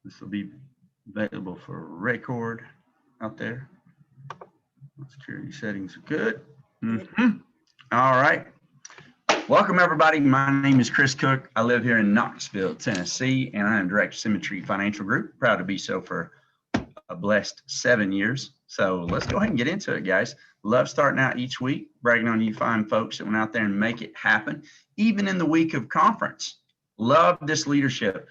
This will be available for record out there. Security settings are good. All right. Welcome, everybody. My name is Chris Cook. I live here in Knoxville, Tennessee, and I am Director of Symmetry Financial Group. Proud to be so for a blessed 7 years. So let's go ahead and get into it, guys. Love starting out each week, bragging on you fine folks that went out there and make it happen, even in the week of conference. Love this leadership.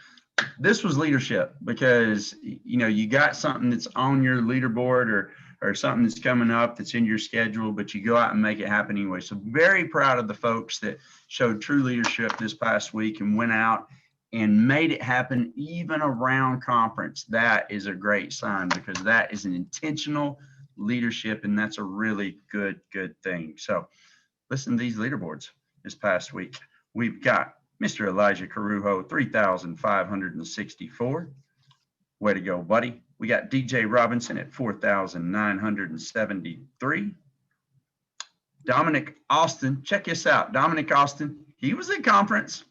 This was leadership because, you know, you got something that's on your leaderboard or something that's coming up that's in your schedule, but you go out and make it happen anyway. So very proud of the folks that showed true leadership this past week and went out and made it happen even around conference. That is a great sign because that is an intentional leadership, and that's a really good thing. So listen to these leaderboards this past week. We've got Mr. Elijah Corujo, 3,564. Way to go, buddy. We got DJ Robinson at 4,973. Dominic Austin, check this out. Dominic Austin, he was at conference.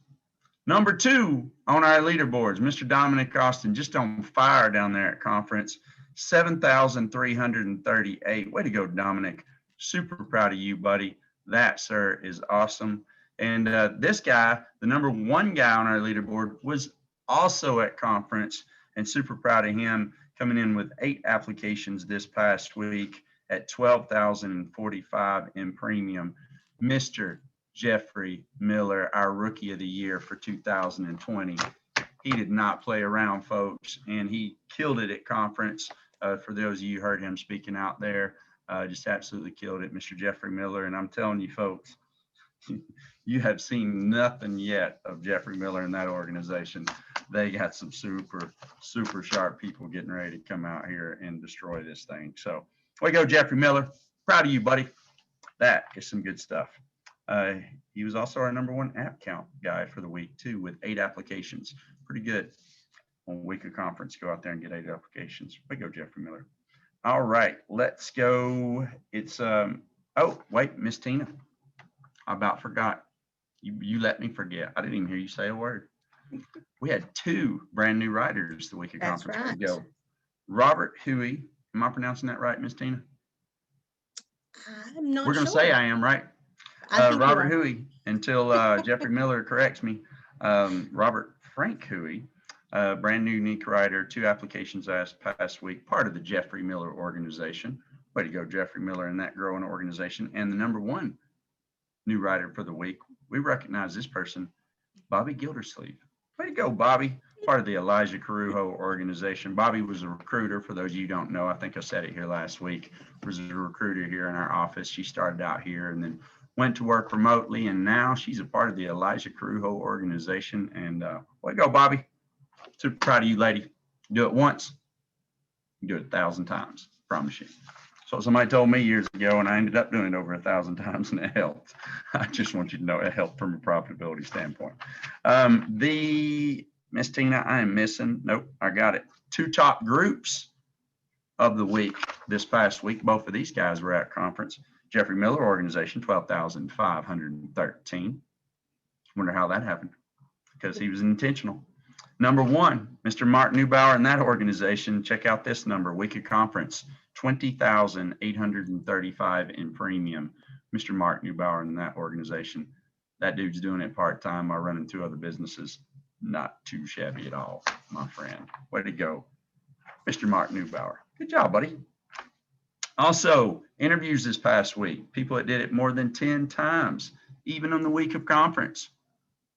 Number 2 on our leaderboards, Mr. Dominic Austin, just on fire down there at conference, 7,338. Way to go, Dominic. Super proud of you, buddy. That, sir, is awesome. And this guy, the number 1 guy on our leaderboard, was also at conference, and super proud of him, coming in with 8 applications this past week at $12,045 in premium. Mr. Jeffrey Miller, our Rookie of the Year for 2020. He did not play around, folks, and he killed it at conference. For those of you who heard him speaking out there, just absolutely killed it, Mr. Jeffrey Miller. And I'm telling you, folks, you have seen nothing yet of Jeffrey Miller in that organization. They got some super sharp people getting ready to come out here and destroy this thing. So way to go, Jeffrey Miller. Proud of you, buddy. That is some good stuff. He was also our number 1 app count guy for the week too, with 8 applications. Pretty good on week of conference. Go out there and get 8 applications. Way to go, Jeffrey Miller. All right, let's go. It's oh wait, Miss Tina. I about forgot. You let me forget. I didn't even hear you say a word. We had 2 brand new writers the week of conference. Right. Go. Robert Huey. Am I pronouncing that right, Miss Tina? I'm not We're going to say I am, right? Robert Huey, until Jeffrey Miller corrects me. Robert Frank Huey, brand new unique writer, 2 applications past week, part of the Jeffrey Miller organization. Way to go, Jeffrey Miller, and that growing organization. And the number 1 new writer for the week, we recognize this person, Bobby Gildersleeve. Way to go, Bobby. Part of the Elijah Corujo organization. Bobby was a recruiter. For those of you who don't know, I think I said it here last week, was a recruiter here in our office. She started out here and then went to work remotely, and now she's a part of the Elijah Corujo organization. And way to go, Bobby. Super proud of you, lady. Do it once, you do it 1,000 times. Promise you. So somebody told me years ago, and I ended up doing it over 1,000 times, and it helped. I just want you to know it helped from a profitability standpoint. The Miss Tina, I am missing. Nope, I got it. 2 top groups of the week this past week. Both of these guys were at conference. Jeffrey Miller organization, 12,513. Wonder how that happened, because he was intentional. Number 1, Mr. Mark Newbauer in that organization. Check out this number, week of conference, 20,835 in premium. Mr. Mark Newbauer in that organization. That dude's doing it part-time while running 2 other businesses. Not too shabby at all, my friend. Way to go, Mr. Mark Newbauer. Good job, buddy. Also, interviews this past week. People that did it more than 10 times, even on the week of conference.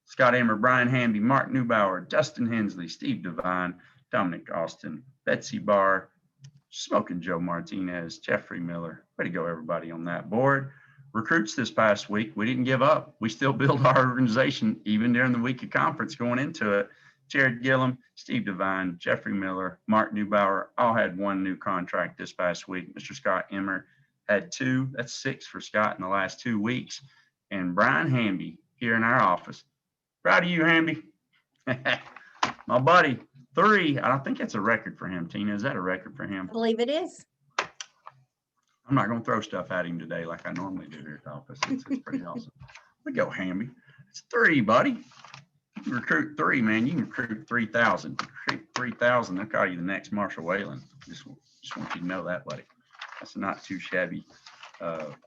Scott Emmer, Brian Hamby, Mark Newbauer, Dustin Hensley, Steve Devine, Dominic Austin, Betsy Barr, Smoking Joe Martinez, Jeffrey Miller. Way to go, everybody on that board. Recruits this past week, we didn't give up. We still built our organization, even during the week of conference going into it. Jeryd Gillum, Steve Devine, Jeffrey Miller, Mark Newbauer, all had 1 new contract this past week. Mr. Scott Emmer had 2. That's 6 for Scott in the last 2 weeks. And Brian Hamby here in our office. Proud of you, Hamby. My buddy, 3. I don't think that's a record for him, Tina. Is that a record for him? I believe it is. I'm not going to throw stuff at him today like I normally do here at the office. It's pretty awesome. We go, Hamby. It's 3, buddy. You recruit 3, man. You can recruit 3,000. Recruit 3,000. They'll call you the next Marshall Whalen. Just want you to know that, buddy. That's a not too shabby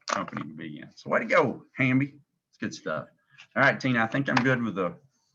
company to be in. So way to go, Hamby. It's good stuff. All right, Tina, I think I'm good with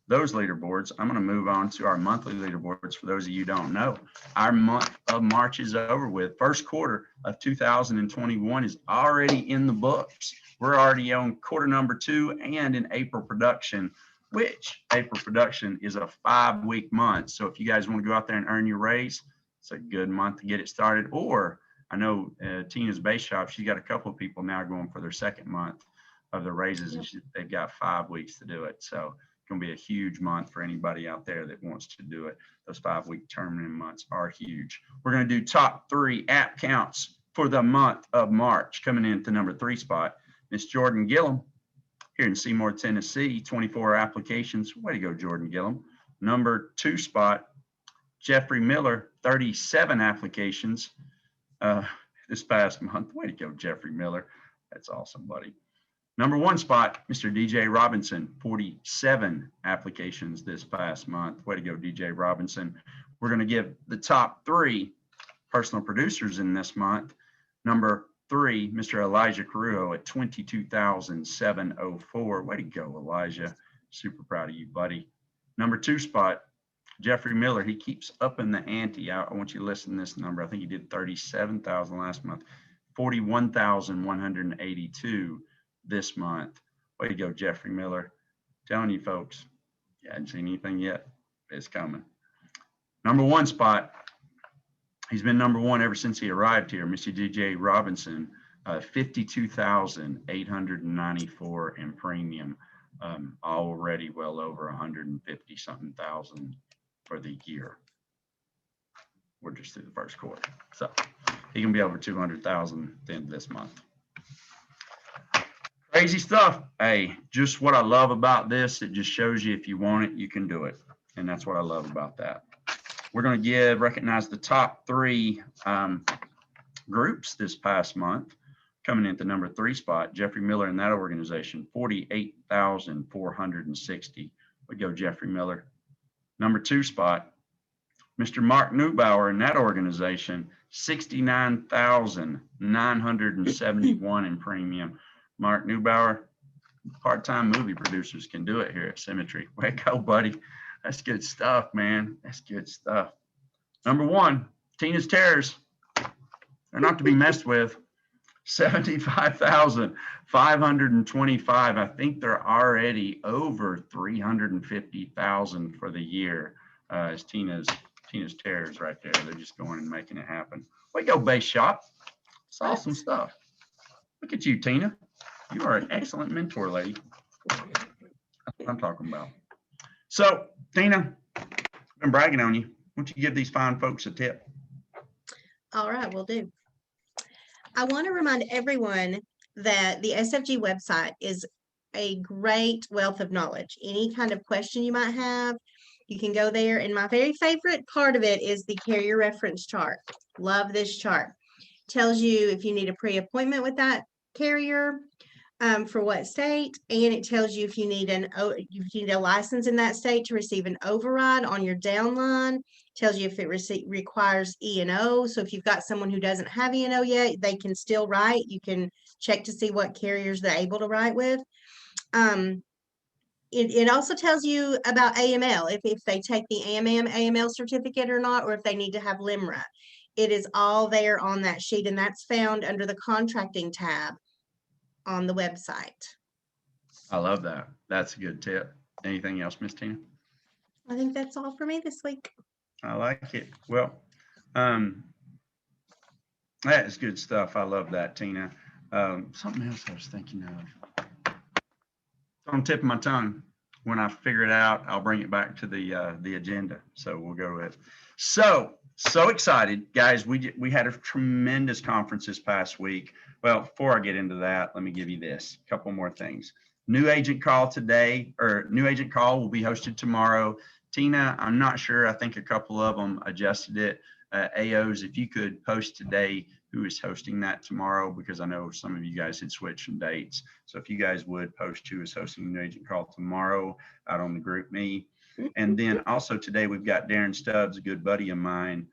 those leaderboards. I'm going to move on to our monthly leaderboards. For those of you who don't know, our month of March is over with. First quarter of 2021 is already in the books. We're already on quarter number 2 and in April production, which April production is a 5-week month. So if you guys want to go out there and earn your raise, it's a good month to get it started. Or I know Tina's Base Shop, she's got a couple of people now going for their second month of their raises, and they've got 5 weeks to do it. So it's going to be a huge month for anybody out there that wants to do it. Those 5-week terminating months are huge. We're going to do top 3 app counts for the month of March. Coming in at the number 3 spot, Miss Jordan Gillum here in Seymour, Tennessee, 24 applications. Way to go, Jordan Gillum. Number 2 spot, Jeffrey Miller, 37 applications this past month. Way to go, Jeffrey Miller. That's awesome, buddy. Number 1 spot, Mr. DJ Robinson, 47 applications this past month. Way to go, DJ Robinson. We're going to give the top 3 personal producers in this month. Number 3, Mr. Elijah Corujo at 22,704. Way to go, Elijah. Super proud of you, buddy. Number 2 spot, Jeffrey Miller. He keeps upping the ante. I want you to listen to this number. I think he did 37,000 last month, 41,182 this month. Way to go, Jeffrey Miller. Telling you folks, you hadn't seen anything yet. It's coming. Number 1 spot, he's been number 1 ever since he arrived here, Mr. DJ Robinson, 52,894 in premium, already well over 150-something thousand for the year. We're just through the first quarter. So he can be over 200,000 at the end of this month. Crazy stuff. Hey, just what I love about this, it just shows you if you want it, you can do it. And that's what I love about that. We're going to recognize the top 3 groups this past month. Coming in at the number 3 spot, Jeffrey Miller in that organization, 48,460. We go, Jeffrey Miller. Number 2 spot, Mr. Mark Newbauer in that organization, 69,971 in premium. Mark Newbauer, part-time movie producers can do it here at Symmetry. Way to go, buddy. That's good stuff, man. That's good stuff. Number 1, Tina's Terrors. They're not to be messed with. 75,525. I think they're already over 350,000 for the year. It's Tina's Terrors right there. They're just going and making it happen. Way to go, Base Shop. It's awesome stuff. Look at you, Tina. You are an excellent mentor, lady. That's what I'm talking about. So, Tina, I've been bragging on you. Why don't you give these fine folks a tip? All right, will do. I want to remind everyone that the SFG website is a great wealth of knowledge. Any kind of question you might have, you can go there. And my very favorite part of it is the carrier reference chart. Love this chart. Tells you if you need a pre-appointment with that carrier, for what state, and it tells you if you need a license in that state to receive an override on your downline. Tells you if it requires E&O. So if you've got someone who doesn't have E&O yet, they can still write. You can check to see what carriers they're able to write with. It also tells you about AML, if they take the AML certificate or not, or if they need to have LIMRA. It is all there on that sheet, and that's found under the contracting tab on the website. I love that. That's a good tip. Anything else, Miss Tina? I think that's all for me this week. I like it. Well, that is good stuff. I love that, Tina. Something else I was thinking of. It's on the tip of my tongue. When I figure it out, I'll bring it back to the agenda. So we'll go with it. So excited, guys. We had a tremendous conference this past week. Well, before I get into that, let me give you this. A couple more things. New agent call today, or new agent call will be hosted tomorrow. Tina, I'm not sure. I think a couple of them adjusted it. AOs, if you could post today who is hosting that tomorrow, because I know some of you guys had switched some dates. So if you guys would post who is hosting the new agent call tomorrow out on the group me. And then also today we've got Darren Stubbs, a good buddy of mine,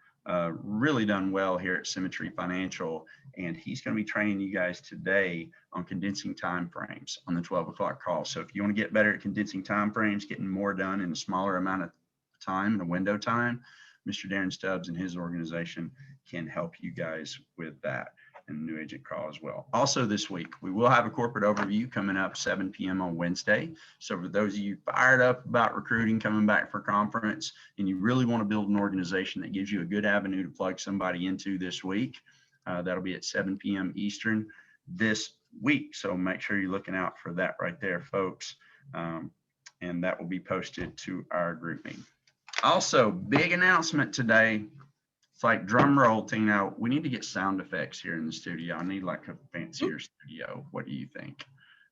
really done well here at Symmetry Financial, and he's going to be training you guys today on condensing time frames on the 12 o'clock call. So if you want to get better at condensing time frames, getting more done in a smaller amount of time, in a window time, Mr. Darren Stubbs and his organization can help you guys with that, and New Agent Call as well. Also this week, we will have a corporate overview coming up 7 p.m. on Wednesday. So for those of you fired up about recruiting, coming back for conference, and you really want to build an organization that gives you a good avenue to plug somebody into this week, that'll be at 7 p.m. Eastern this week. So make sure you're looking out for that right there, folks. And that will be posted to our GroupMe. Also, big announcement today. It's like drum roll, Tina. We need to get sound effects here in the studio. I need like a fancier studio. What do you think?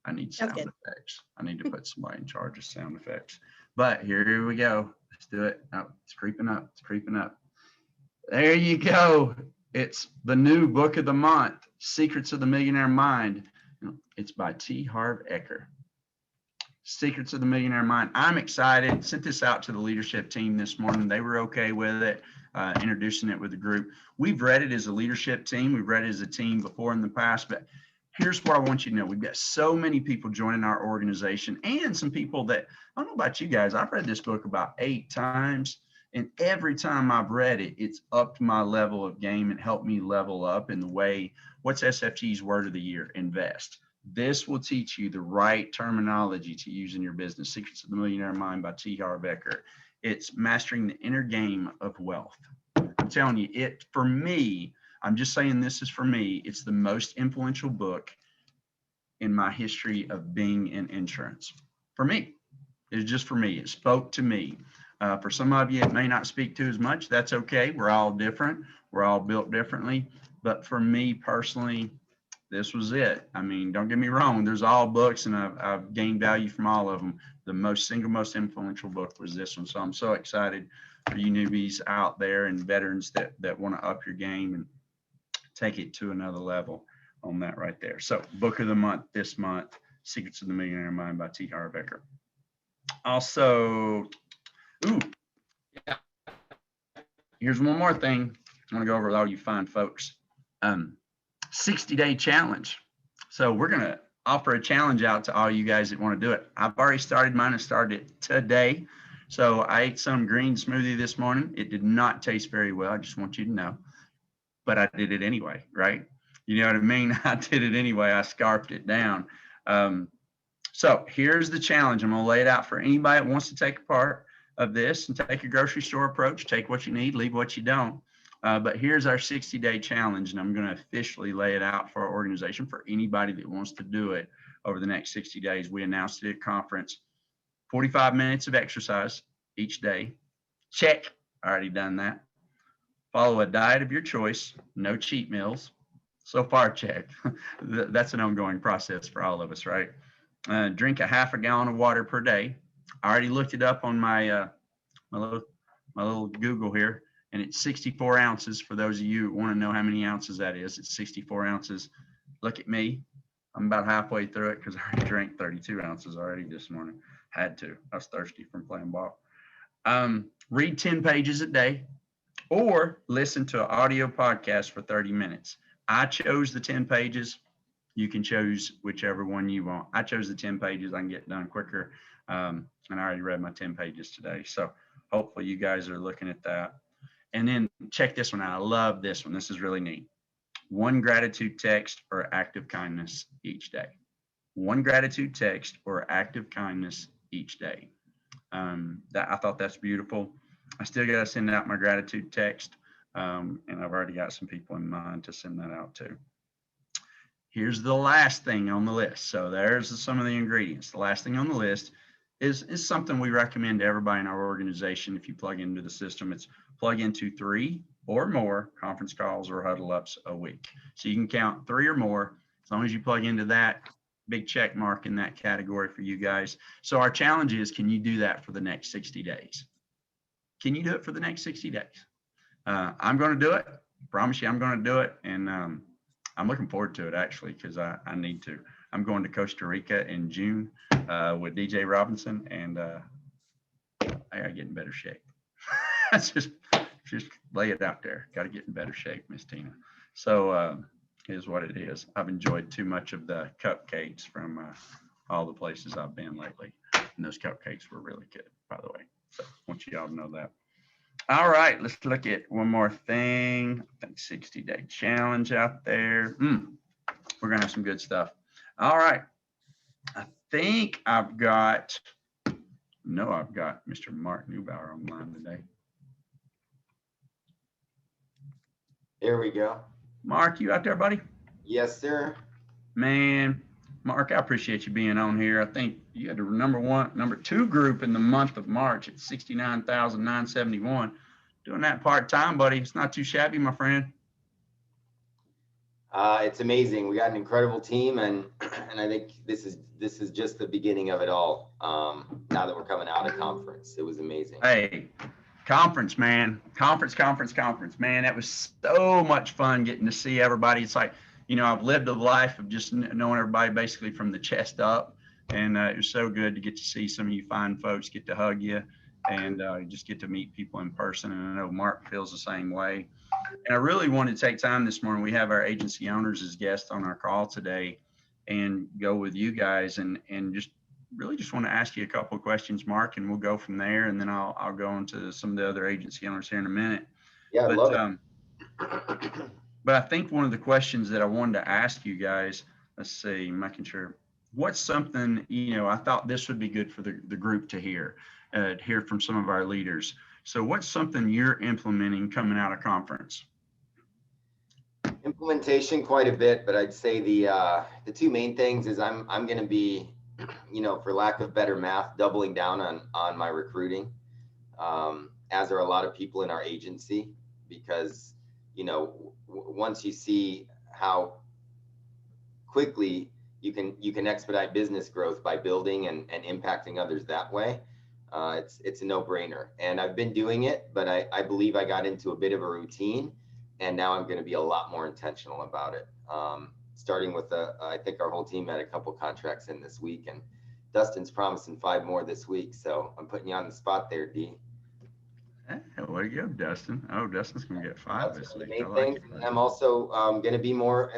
I need sound effects. I need to put somebody in charge of sound effects. But here we go. Let's do it. Oh, it's creeping up. It's creeping up. There you go. It's the new book of the month, Secrets of the Millionaire Mind. It's by T. Harv Eker. Secrets of the Millionaire Mind. I'm excited. Sent this out to the leadership team this morning. They were okay with it, introducing it with the group. We've read it as a leadership team. We've read it as a team before in the past, but here's what I want you to know. We've got so many people joining our organization, and some people that, I don't know about you guys, I've read this book about 8 times, and every time I've read it, it's upped my level of game and helped me level up in the way, what's SFG's word of the year? Invest. This will teach you the right terminology to use in your business. Secrets of the Millionaire Mind by T. Harv Eker. It's mastering the inner game of wealth. I'm telling you, it, for me, I'm just saying this is for me, it's the most influential book in my history of being in insurance. For me, it's just for me. It spoke to me. For some of you, it may not speak to as much. That's okay. We're all different. We're all built differently. But for me personally, this was it. I mean, don't get me wrong. There's all books, and I've gained value from all of them. The most influential book was this one. So I'm so excited for you newbies out there and veterans that want to up your game and take it to another level on that right there. So book of the month this month, Secrets of the Millionaire Mind by T. Harv Eker. Also, here's one more thing I want to go over with all you fine folks. 60-day challenge. So we're going to offer a challenge out to all you guys that want to do it. I've already started mine. I started it today. So I ate some green smoothie this morning. It did not taste very well. I just want you to know, but I did it anyway, right? You know what I mean? I did it anyway. I scarfed it down. So here's the challenge. I'm going to lay it out for anybody that wants to take a part of this and take a grocery store approach. Take what you need, leave what you don't. But here's our 60-day challenge, and I'm going to officially lay it out for our organization for anybody that wants to do it over the next 60 days. We announced it at conference. 45 minutes of exercise each day. Check. Already done that. Follow a diet of your choice. No cheat meals. So far, check. That's an ongoing process for all of us, right? Drink a half a gallon of water per day. I already looked it up on my little Google here. And it's 64 ounces for those of you who want to know how many ounces that is. It's 64 ounces. Look at me. I'm about halfway through it because I already drank 32 ounces already this morning. Had to. I was thirsty from playing ball. Read 10 pages a day or listen to an audio podcast for 30 minutes. I chose the 10 pages. You can choose whichever one you want. I chose the 10 pages. I can get done quicker. And I already read my 10 pages today. So hopefully you guys are looking at that. And then check this one out. I love this one. This is really neat. 1 gratitude text or act of kindness each day. 1 gratitude text or act of kindness each day. I thought that's beautiful. I still got to send out my gratitude text. And I've already got some people in mind to send that out to. Here's the last thing on the list. So there's some of the ingredients. The last thing on the list is something we recommend to everybody in our organization. If you plug into the system, it's plug into 3 or more conference calls or huddle ups a week. So you can count 3 or more. As long as you plug into that, big check mark in that category for you guys. So our challenge is, can you do that for the next 60 days? Can you do it for the next 60 days? I'm going to do it. Promise you I'm going to do it. And I'm looking forward to it, actually, because I need to. I'm going to Costa Rica in June with DJ Robinson, and I gotta get in better shape. That's just lay it out there. Got to get in better shape, Miss Tina. So is what it is. I've enjoyed too much of the cupcakes from all the places I've been lately. And those cupcakes were really good, by the way. So I want you all to know that. All right, let's look at one more thing. I think 60-day challenge out there. We're going to have some good stuff. All right. I think I've got Mr. Mark Newbauer online today. There we go. Mark, you out there, buddy? Yes, sir. Man, Mark, I appreciate you being on here. I think you had the number two group in the month of March at 69,971. Doing that part-time, buddy. It's not too shabby, my friend. It's amazing. We got an incredible team, and I think this is just the beginning of it all. Now that we're coming out of conference, it was amazing. Hey, conference, man. Conference, man. That was so much fun getting to see everybody. It's like, I've lived a life of just knowing everybody basically from the chest up, and it was so good to get to see some of you fine folks, get to hug you, and just get to meet people in person. And I know Mark feels the same way. And I really wanted to take time this morning. We have our agency owners as guests on our call today, and go with you guys and just want to ask you a couple of questions, Mark, and we'll go from there. And then I'll go into some of the other agency owners here in a minute. Yeah, I love it. But I think one of the questions that I wanted to ask you guys, let's see, making sure, what's something, I thought this would be good for the group to hear from some of our leaders. So what's something you're implementing coming out of conference? Implementation quite a bit, but I'd say the two main things is I'm going to be, for lack of better math, doubling down on my recruiting, as are a lot of people in our agency, because once you see how quickly you can expedite business growth by building and impacting others that way, it's a no-brainer. And I've been doing it, but I believe I got into a bit of a routine, and now I'm going to be a lot more intentional about it. Starting with I think our whole team had a couple contracts in this week, and Dustin's promising 5 more this week. So I'm putting you on the spot there, D. Hey, way to go, Dustin. Oh, Dustin's going to get 5 this week. I like it. I'm also going to be more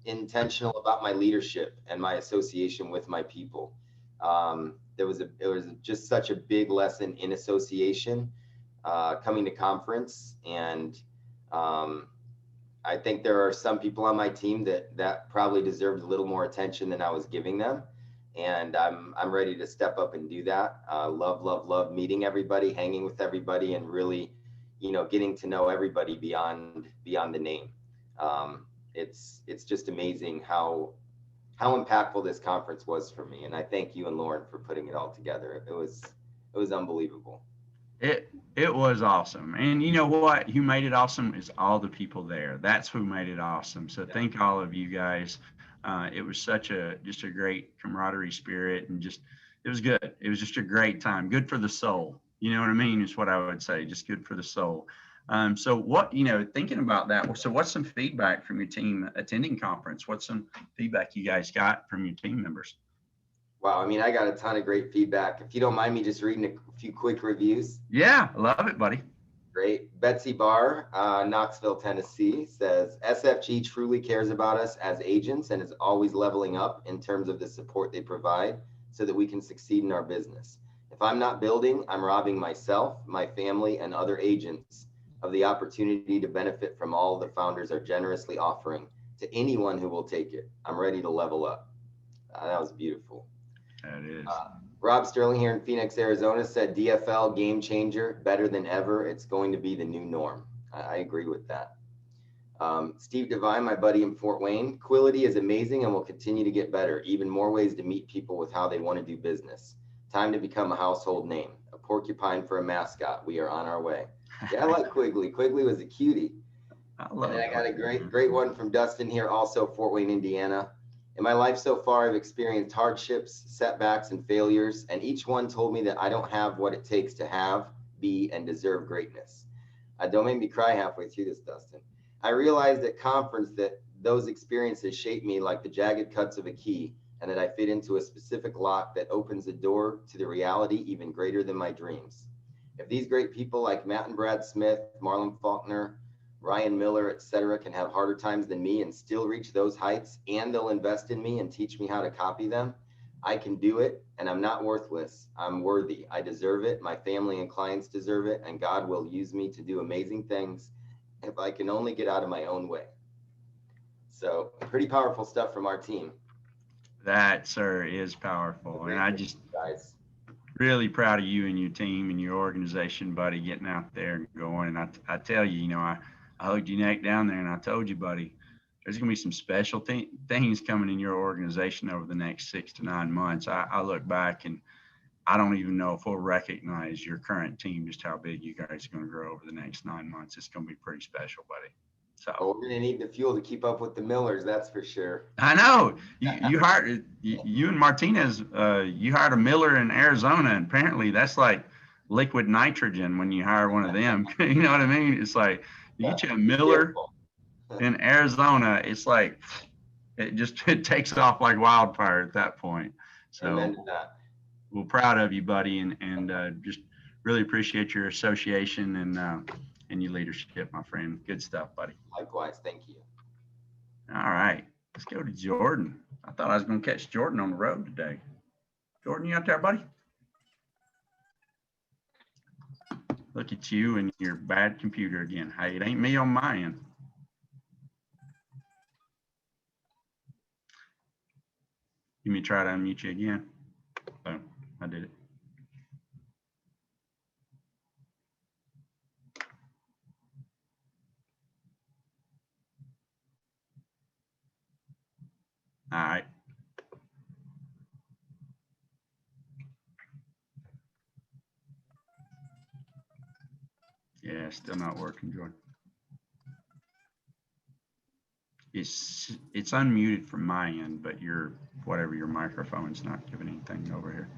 intentional about my leadership and my association with my people. There was just such a big lesson in association coming to conference, and I think there are some people on my team that probably deserved a little more attention than I was giving them. And I'm ready to step up and do that. Love meeting everybody, hanging with everybody, and really, getting to know everybody beyond the name. It's just amazing how impactful this conference was for me. And I thank you and Lauren for putting it all together. It was unbelievable. It was awesome. And you know what? Who made it awesome is all the people there. That's who made it awesome. So thank all of you guys. It was just a great camaraderie spirit, and it was good. It was just a great time. Good for the soul. You know what I mean? Is what I would say. Just good for the soul. So what, thinking about that, so what's some feedback from your team attending conference? What's some feedback you guys got from your team members? Wow. I mean, I got a ton of great feedback. If you don't mind me just reading a few quick reviews. Yeah, I love it, buddy. Great. Betsy Barr, Knoxville, Tennessee, says SFG truly cares about us as agents and is always leveling up in terms of the support they provide so that we can succeed in our business. If I'm not building, I'm robbing myself, my family, and other agents of the opportunity to benefit from all the founders are generously offering to anyone who will take it. I'm ready to level up. That was beautiful. That is. Rob Sterling here in Phoenix, Arizona said DFL game changer, better than ever. It's going to be the new norm. I agree with that. Steve Devine, my buddy in Fort Wayne, Quility is amazing and will continue to get better. Even more ways to meet people with how they want to do business. Time to become a household name. A porcupine for a mascot. We are on our way. Yeah, I like Quigley. Quigley was a cutie. I got a great one from Dustin here, also Fort Wayne, Indiana. In my life so far, I've experienced hardships, setbacks, and failures, and each one told me that I don't have what it takes to have, be, and deserve greatness. Don't make me cry halfway through this, Dustin. I realized at conference that those experiences shaped me like the jagged cuts of a key and that I fit into a specific lock that opens a door to the reality even greater than my dreams. If these great people like Matt and Brad Smith, Marlon Faulkner, Ryan Miller, etc., can have harder times than me and still reach those heights, and they'll invest in me and teach me how to copy them, I can do it, and I'm not worthless. I'm worthy. I deserve it. My family and clients deserve it, and God will use me to do amazing things if I can only get out of my own way. So pretty powerful stuff from our team. That, sir, is powerful. And I just guys, really proud of you and your team and your organization, buddy, getting out there and going. And I tell you, you know, I hugged your neck down there and I told you, buddy, there's going to be some special things coming in your organization over the next 6 to 9 months. I look back and I don't even know if we'll recognize your current team, just how big you guys are going to grow over the next 9 months. It's going to be pretty special, buddy. So well, we're going to need the fuel to keep up with the Millers, that's for sure. I know you hired you and Martinez. You hired a Miller in Arizona, and apparently that's like liquid nitrogen when you hire one of them. You know what I mean? It's like you get you a Miller in Arizona, it's like it takes off like wildfire at that point. So we're proud of you, buddy, and just really appreciate your association and your leadership, my friend. Good stuff, buddy. Likewise, thank you. All right, let's go to Jordan. I thought I was going to catch Jordan on the road today. Jordan, you out there, buddy? Look at you and your bad computer again. Hey, it ain't me on my end. Let me try to unmute you again. Boom, I did it. All right. Yeah, still not working, Jordan. It's unmuted from my end, but your microphone's not giving anything over here.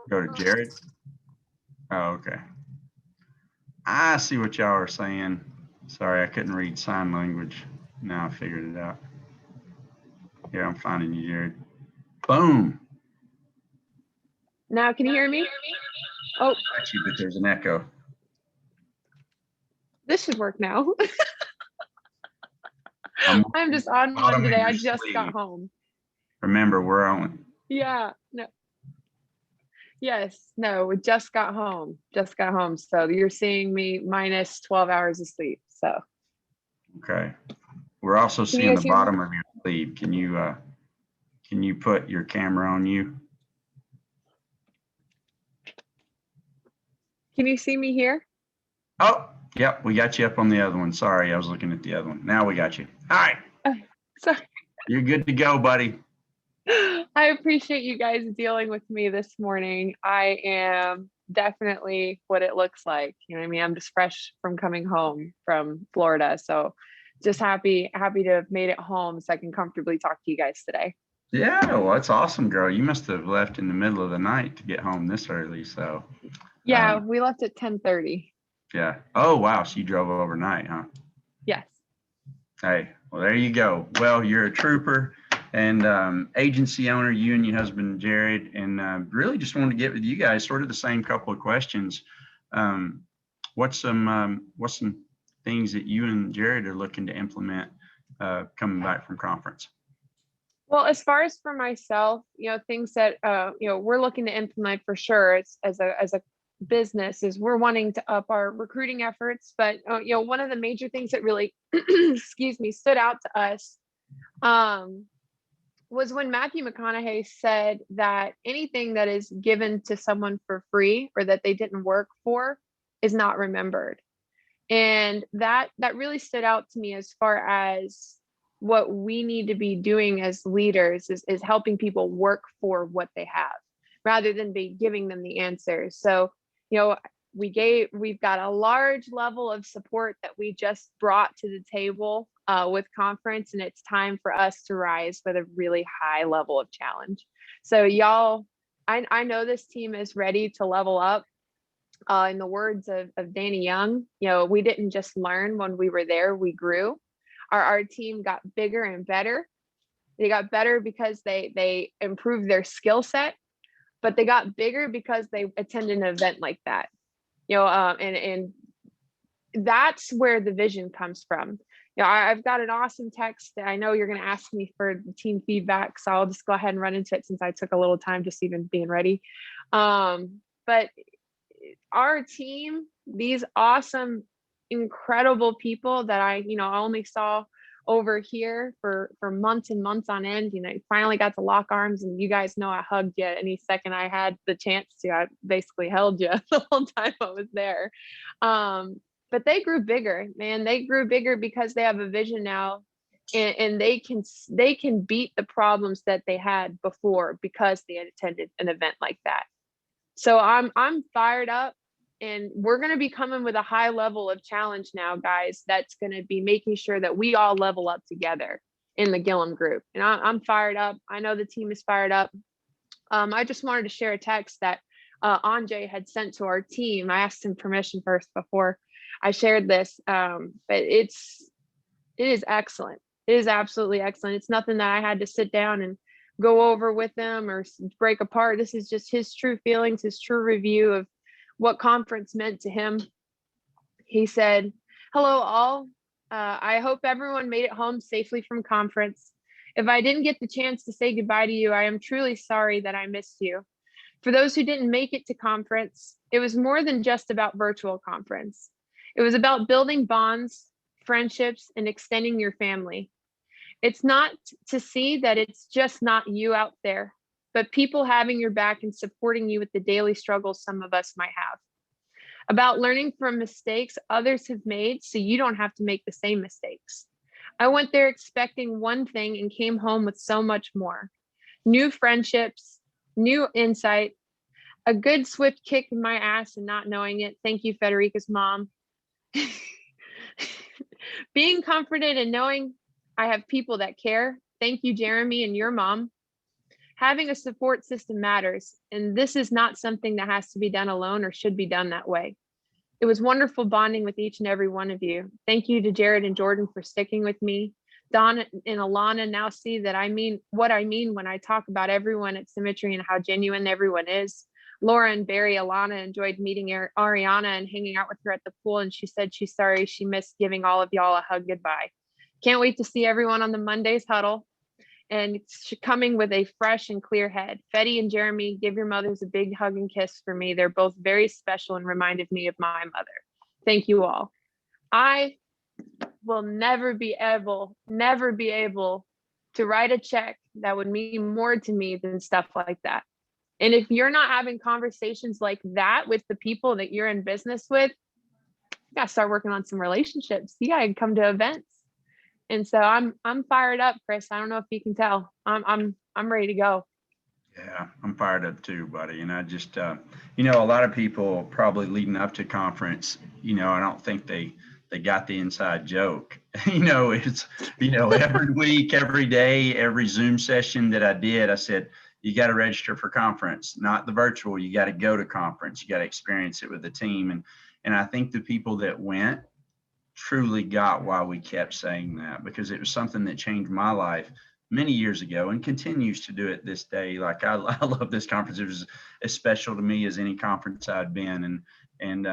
Go to Jeryd. Oh, okay. I see what y'all are saying. Sorry, I couldn't read sign language. Now I figured it out. Here, I'm finding you, Jeryd. Boom. Now, can you hear me? Oh, Got you, but there's an echo. this should work now. I'm just on one today. I just got home. Remember, we're on. Yeah, no. Yes, no, we just got home. Just got home. So you're seeing me minus 12 hours of sleep. So. Okay. We're also seeing the bottom of your sleeve. Can you put your camera on you? Can you see me here? Oh, yep, we got you up on the other one. Sorry, I was looking at the other one. Now we got you. All right. Sorry. You're good to go, buddy. I appreciate you guys dealing with me this morning. I am definitely what it looks like. You know what I mean? I'm just fresh from coming home from Florida. So just happy to have made it home so I can comfortably talk to you guys today. Yeah, well, that's awesome, girl. You must have left in the middle of the night to get home this early. So yeah, we left at 10:30. Yeah. Oh, wow. So you drove overnight, huh? Yes. Hey, well, there you go. Well, you're a trooper and agency owner, you and your husband, Jeryd, and really just wanted to get with you guys sort of the same couple of questions. What's some things that you and Jeryd are looking to implement coming back from conference? Well, as far as for myself, things that, we're looking to implement for sure as a business is we're wanting to up our recruiting efforts. But, one of the major things that really, stood out to us was when Matthew McConaughey said that anything that is given to someone for free or that they didn't work for is not remembered. And that really stood out to me as far as what we need to be doing as leaders is helping people work for what they have rather than be giving them the answers. So, we've got a large level of support that we just brought to the table with conference, and it's time for us to rise with a really high level of challenge. So y'all, I know this team is ready to level up. In the words of Danny Young, we didn't just learn when we were there, we grew. Our team got bigger and better. They got better because they improved their skill set, but they got bigger because they attended an event like that. And that's where the vision comes from. I've got an awesome text that I know you're going to ask me for the team feedback, so I'll just go ahead and run into it since I took a little time just even being ready. But our team, these awesome, incredible people that I only saw over here for months and months on end, finally got to lock arms, and you guys know I hugged you any second I had the chance to. I basically held you the whole time I was there. But they grew bigger, man. They grew bigger because they have a vision now, and they can beat the problems that they had before because they had attended an event like that. So I'm fired up, and we're going to be coming with a high level of challenge now, guys. That's going to be making sure that we all level up together in the Gillum group. And I'm fired up. I know the team is fired up. I just wanted to share a text that Anjay had sent to our team. I asked him permission first before I shared this, but it is excellent. It is absolutely excellent. It's nothing that I had to sit down and go over with them or break apart. This is just his true feelings, his true review of what conference meant to him. He said, "Hello all. I hope everyone made it home safely from conference. If I didn't get the chance to say goodbye to you, I am truly sorry that I missed you. For those who didn't make it to conference, it was more than just about virtual conference. It was about building bonds, friendships, and extending your family. It's not to see that it's just not you out there, but people having your back and supporting you with the daily struggles some of us might have. About learning from mistakes others have made so you don't have to make the same mistakes. I went there expecting one thing and came home with so much more. New friendships, new insight, a good swift kick in my ass and not knowing it. Thank you, Federica's mom. Being comforted and knowing I have people that care. Thank you, Jeremy, and your mom. Having a support system matters, and this is not something that has to be done alone or should be done that way. It was wonderful bonding with each and every one of you. Thank you to Jeryd and Jordan for sticking with me. Dawn and Alana now see that I mean what I mean when I talk about everyone at Symmetry and how genuine everyone is. Laura and Barry, Alana enjoyed meeting Ariana and hanging out with her at the pool, and she said she's sorry she missed giving all of y'all a hug goodbye. Can't wait to see everyone on the Monday's huddle, and it's coming with a fresh and clear head. Fetty and Jeremy, give your mothers a big hug and kiss for me. They're both very special and reminded me of my mother. Thank you all. I will never be able to write a check that would mean more to me than stuff like that. And if you're not having conversations like that with the people that you're in business with, you gotta start working on some relationships. You gotta come to events. And so I'm fired up, Chris. I don't know if you can tell. I'm ready to go. Yeah, I'm fired up too, buddy. And I just, a lot of people probably leading up to conference, I don't think they got the inside joke. It's, every week, every day, every Zoom session that I did, I said, you got to register for conference, not the virtual. You got to go to conference. You got to experience it with the team. And I think the people that went truly got why we kept saying that, because it was something that changed my life many years ago and continues to do it this day. Like I love this conference. It was as special to me as any conference I'd been. And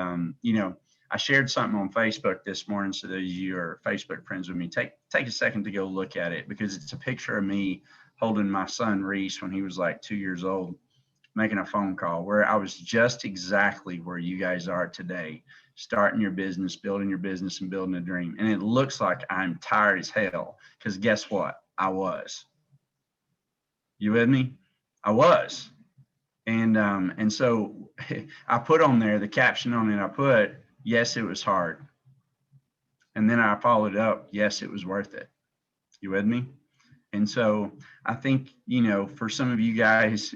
I shared something on Facebook this morning. So those of you who are Facebook friends with me, take a second to go look at it, because it's a picture of me holding my son Reese when he was like 2 years old, making a phone call, where I was just exactly where you guys are today, starting your business, building your business, and building a dream. And it looks like I'm tired as hell, because guess what? I was. You with me? I was. And so I put on there the caption on it. I put, yes, it was hard. And then I followed up, yes, it was worth it. You with me? And so I think, for some of you guys,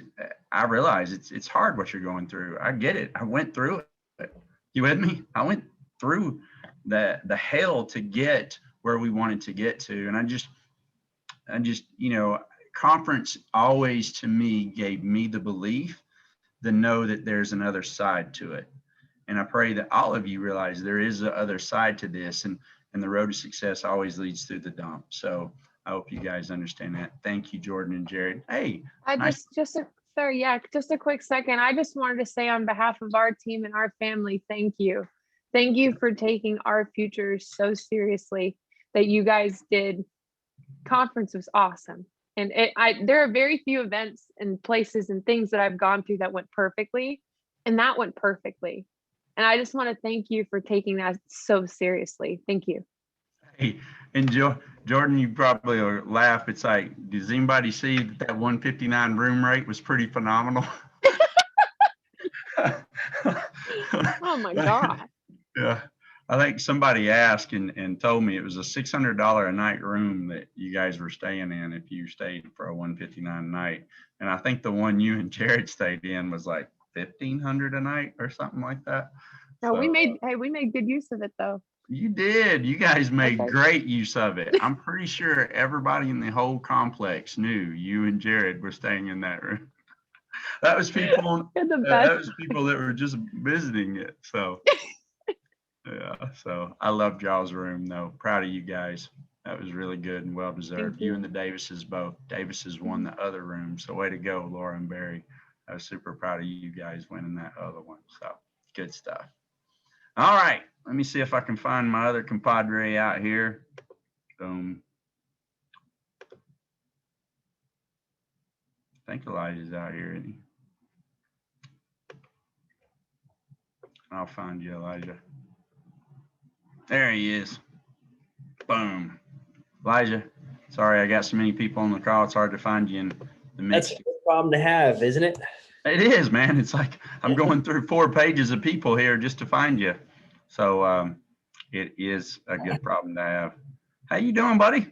I realize it's hard what you're going through. I get it. I went through it. You with me? I went through the hell to get where we wanted to get to. And I just, conference always to me gave me the belief, the know that there's another side to it. And I pray that all of you realize there is a other side to this, and the road to success always leads through the dump. So I hope you guys understand that. Thank you, Jordan and Jeryd. Hey, I nice. sorry, yeah, just a quick second. I just wanted to say on behalf of our team and our family, thank you. Thank you for taking our futures so seriously that you guys did. Conference was awesome. And there are very few events and places and things that I've gone through that went perfectly, and that went perfectly. And I just want to thank you for taking that so seriously. Thank you. Hey, and Jordan, you probably will laugh. It's like, does anybody see that 159 room rate was pretty phenomenal? Oh my God. Yeah. I think somebody asked and told me it was a $600 a night room that you guys were staying in if you stayed for a 159 night. And I think the one you and Jeryd stayed in was like 1,500 a night or something like that. No, So, we made good use of it though. you did. You guys made Okay. great use of it. I'm pretty sure everybody in the whole complex knew you and Jeryd were staying in that room. That was people. You're the That best. was people that were just visiting it. So yeah. So I loved y'all's room though. Proud of you guys. That was really good and well deserved. Thank you. You and the Davises both. Davises won the other room. So way to go, Laura and Barry. I was super proud of you guys winning that other one. So good stuff. All right. Let me see if I can find my other compadre out here. Boom. I think Elijah's out here, isn't he? I'll find you, Elijah. There he is. Boom. Elijah, sorry I got so many people on the call. It's hard to find you in the mix. That's a good problem to have, isn't it? It is, man. It's like I'm going through 4 pages of people here just to find you. So it is a good problem to have. How you doing, buddy?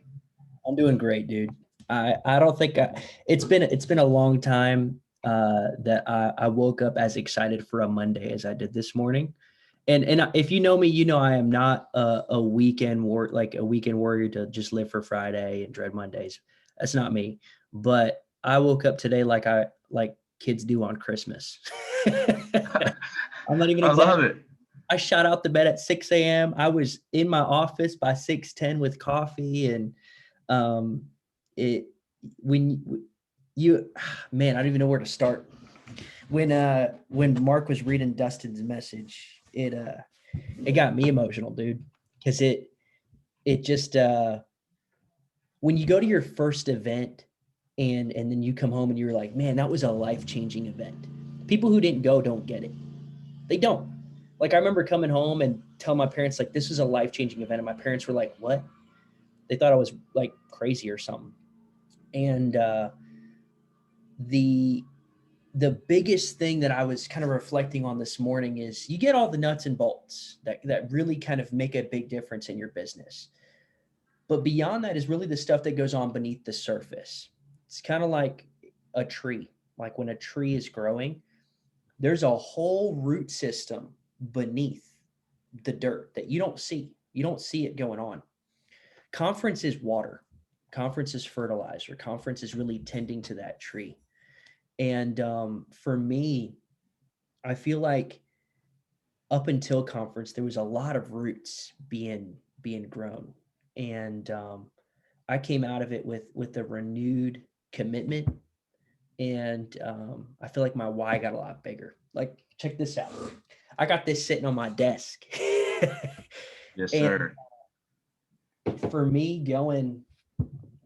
I'm doing great, dude. I don't think it's been a long time that I woke up as excited for a Monday as I did this morning. And if you know me, you know I am not a weekend warrior to just live for Friday and dread Mondays. That's not me. But I woke up today like kids do on Christmas. I'm not even I love it. I shot out the bed at 6 a.m. I was in my office by 6:10 with coffee, and man, I don't even know where to start. When Mark was reading Dustin's message, it got me emotional, dude, because it just when you go to your first event and then you come home and you're like, man, that was a life-changing event. People who didn't go don't get it. They don't. Like, I remember coming home and telling my parents, like, this is a life-changing event. And my parents were like, what? They thought I was like crazy or something. And the biggest thing that I was kind of reflecting on this morning is you get all the nuts and bolts that really kind of make a big difference in your business. But beyond that is really the stuff that goes on beneath the surface. It's kind of like a tree. Like when a tree is growing, there's a whole root system beneath the dirt that you don't see. You don't see it going on. Conference is water. Conference is fertilizer. Conference is really tending to that tree. And for me, I feel like up until conference, there was a lot of roots being grown. And I came out of it with a renewed commitment. And I feel like my why got a lot bigger. Like, check this out. I got this sitting on my desk. Yes, sir. And for me, going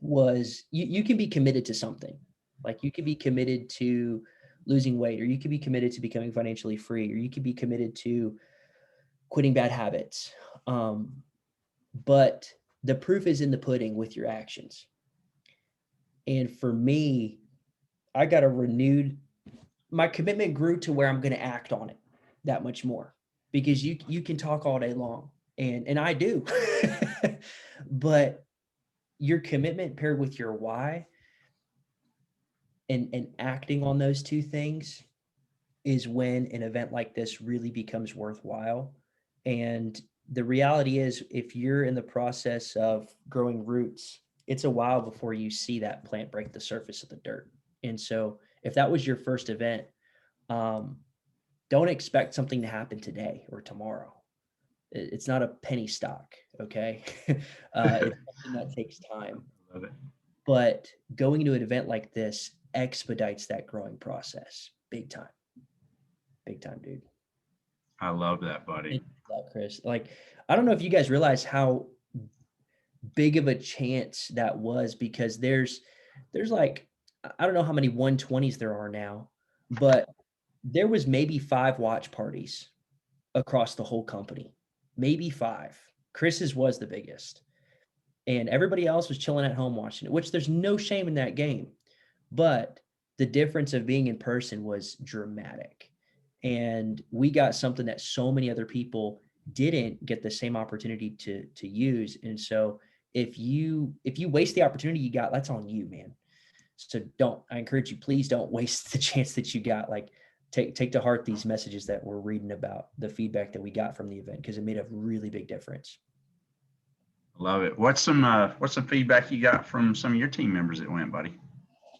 was you can be committed to something. Like, you could be committed to losing weight, or you could be committed to becoming financially free, or you could be committed to quitting bad habits. But the proof is in the pudding with your actions. And for me, I got my commitment grew to where I'm going to act on it that much more, because you can talk all day long, and I do, but your commitment paired with your why and acting on those two things is when an event like this really becomes worthwhile. And the reality is, if you're in the process of growing roots, it's a while before you see that plant break the surface of the dirt. And so if that was your first event, don't don't expect something to happen today or tomorrow. It's not a penny stock. Okay. It's something that takes time, Love it. but going into an event like this expedites that growing process. Big time, dude. I love that, buddy. Thank you for that, Chris. Like, I don't know if you guys realize how big of a chance that was, because there's like, I don't know how many 120s there are now, but there was maybe 5 watch parties across the whole company, maybe 5. Chris's was the biggest, and everybody else was chilling at home watching it, which there's no shame in that game, but the difference of being in person was dramatic. And we got something that so many other people didn't get the same opportunity to use. And so if you waste the opportunity you got, that's on you, man. So I encourage you, please don't waste the chance that you got. Like, take to heart these messages that we're reading about, the feedback that we got from the event, because it made a really big difference. Love it. What's some feedback you got from some of your team members that went, buddy?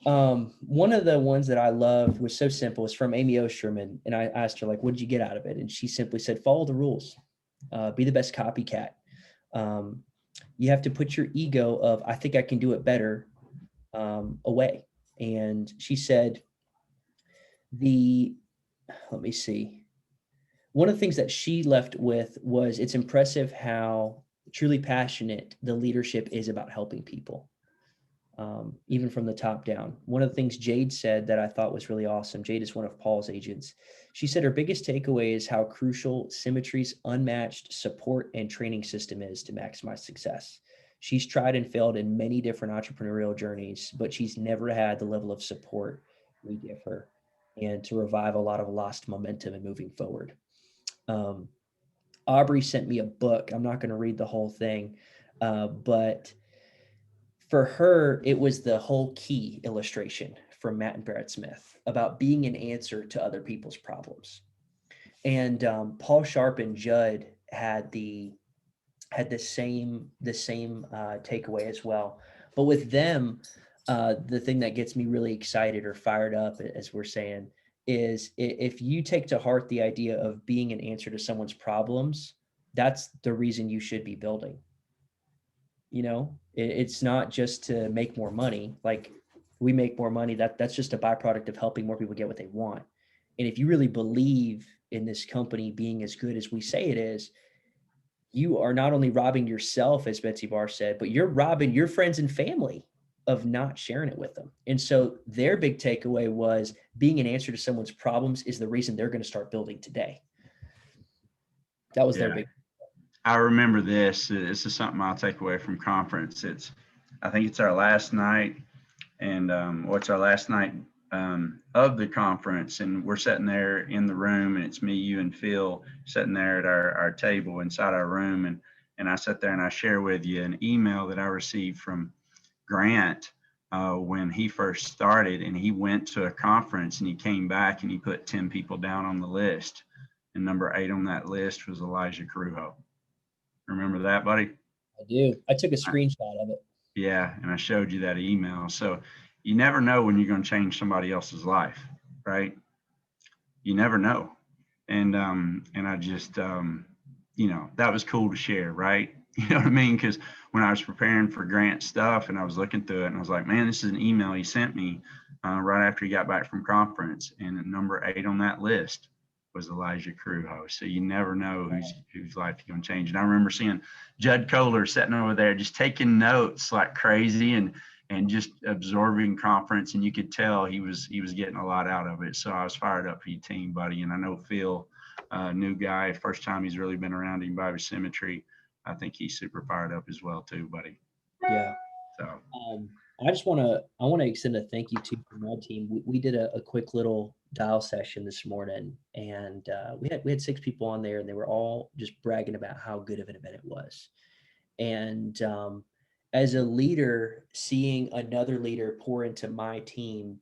One of the ones that I love was so simple. It's from Amy Osterman. And I asked her, like, what did you get out of it? And she simply said, follow the rules, be the best copycat. You have to put your ego of, I think I can do it better, away. And she said, let me see. One of the things that she left with was, it's impressive how truly passionate the leadership is about helping people, even from the top down. One of the things Jeryd said that I thought was really awesome. Jeryd is one of Paul's agents. She said her biggest takeaway is how crucial Symmetry's unmatched support and training system is to maximize success. She's tried and failed in many different entrepreneurial journeys, but she's never had the level of support we give her, and to revive a lot of lost momentum and moving forward. Aubrey sent me a book. I'm not going to read the whole thing, but for her, it was the whole key illustration from Matt and Barrett Smith about being an answer to other people's problems. And Paul Sharp and Judd had the same takeaway as well. But with them, the thing that gets me really excited or fired up, as we're saying, is if you take to heart the idea of being an answer to someone's problems, that's the reason you should be building. You know, it's not just to make more money. Like, we make more money, that's just a byproduct of helping more people get what they want. And if you really believe in this company being as good as we say it is, you are not only robbing yourself, as Betsy Barr said, but you're robbing your friends and family of not sharing it with them. And so their big takeaway was, being an answer to someone's problems is the reason they're going to start building today. That was their big. I remember this. This is something I'll take away from conference. I think it's our last night, and what's our last night of the conference, and we're sitting there in the room, and it's me, you, and Phil sitting there at our table inside our room, and I sat there and I share with you an email that I received from Grant when he first started, and he went to a conference and he came back and he put 10 people down on the list, and number 8 on that list was Elijah Corujo. Remember that, buddy? I do. I took a screenshot of it. Yeah, and I showed you that email. So you never know when you're going to change somebody else's life, right? You never know. And I just, that was cool to share, right? You know what I mean? Because when I was preparing for Grant's stuff and I was looking through it, and I was like, man, this is an email he sent me right after he got back from conference, and number 8 on that list was Elijah Corujo. So you never know whose life you're going to change. And I remember seeing Judd Kohler sitting over there just taking notes like crazy and just absorbing conference, and you could tell he was getting a lot out of it. So I was fired up for your team, buddy. And I know Phil, new guy, first time he's really been around anybody with Symmetry. I think he's super fired up as well too, buddy. Yeah. So I want to extend a thank you to my team. We did a quick little dial session this morning, and we had 6 people on there, and they were all just bragging about how good of an event it was. And as a leader, seeing another leader pour into my team,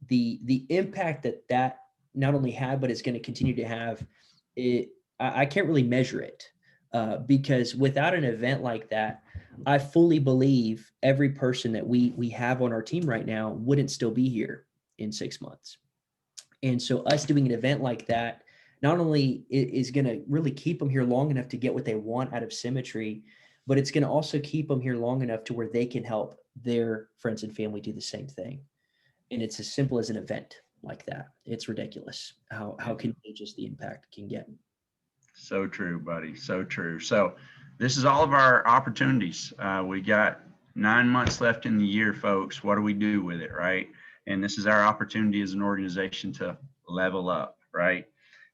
the impact that not only had, but it's going to continue to have, I can't really measure it. Because without an event like that, I fully believe every person that we have on our team right now wouldn't still be here in 6 months. And so us doing an event like that, not only is going to really keep them here long enough to get what they want out of Symmetry, but it's going to also keep them here long enough to where they can help their friends and family do the same thing. And it's as simple as an event like that. It's ridiculous how contagious the impact can get. So true, buddy. So true. So this is all of our opportunities. We got 9 months left in the year, folks. What do we do with it, right? And this is our opportunity as an organization to level up, right?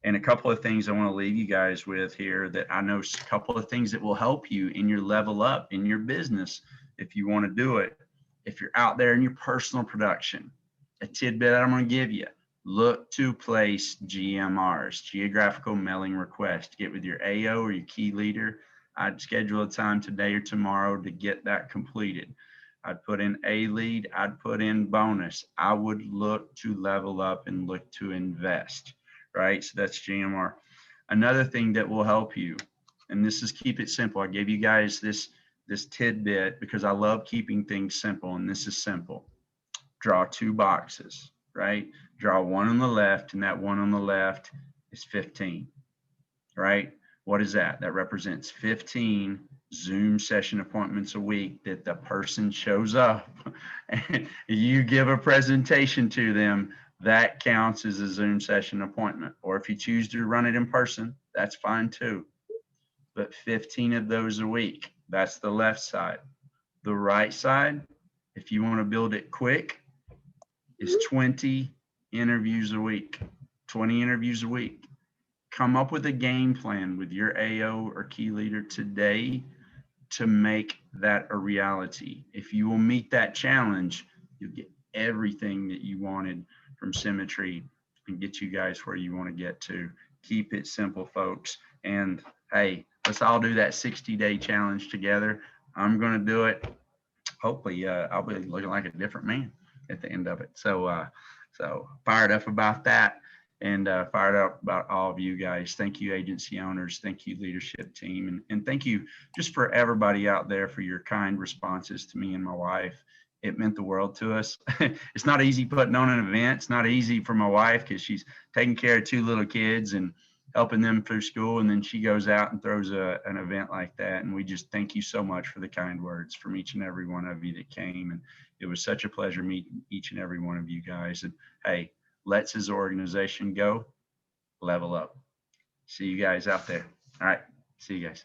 And a couple of things I want to leave you guys with here that I know, a couple of things that will help you in your level up in your business if you want to do it. If you're out there in your personal production, a tidbit I'm going to give you: look to place GMRs, geographical mailing request. Get with your AO or your key leader. I'd schedule a time today or tomorrow to get that completed. I'd put in a lead. I'd put in bonus. I would look to level up and look to invest, right? So that's GMR. Another thing that will help you, and this is keep it simple. I gave you guys this tidbit because I love keeping things simple, and this is simple. Draw 2 boxes, right? Draw one on the left, and that one on the left is 15, right? What is that? That represents 15 Zoom session appointments a week that the person shows up and you give a presentation to them. That counts as a Zoom session appointment. Or if you choose to run it in person, that's fine too. But 15 of those a week, that's the left side. The right side, if you want to build it quick, is 20 interviews a week. 20 interviews a week. Come up with a game plan with your AO or key leader today to make that a reality. If you will meet that challenge, you'll get everything that you wanted from Symmetry and get you guys where you want to get to. Keep it simple, folks. And hey, let's all do that 60-day challenge together. I'm going to do it. Hopefully, I'll be looking like a different man at the end of it. So fired up about that, and fired up about all of you guys. Thank you, agency owners. Thank you, leadership team. And thank you just for everybody out there for your kind responses to me and my wife. It meant the world to us. It's not easy putting on an event. It's not easy for my wife because she's taking care of 2 little kids and helping them through school. And then she goes out and throws an event like that. And we just thank you so much for the kind words from each and every one of you that came. And it was such a pleasure meeting each and every one of you guys. And hey, let's as an organization go level up. See you guys out there. All right. See you guys.